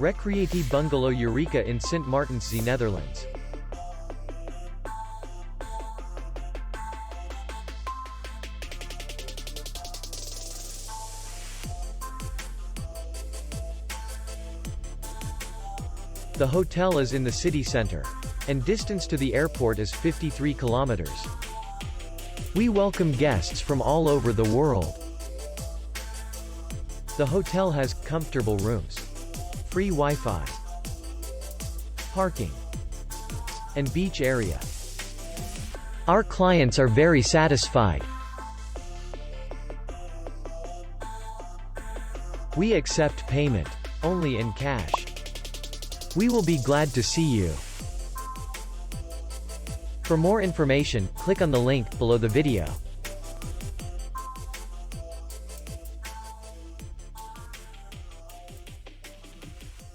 Recreatie Bungalow Eureka in Sint Maartenszee, Netherlands. The hotel is in the city center, and distance to the airport is 53 kilometers. We welcome guests from all over the world. The hotel has comfortable rooms, free Wi-Fi, parking, and beach area. Our clients are very satisfied. We accept payment only in cash. We will be glad to see you. For more information, click on the link below the video.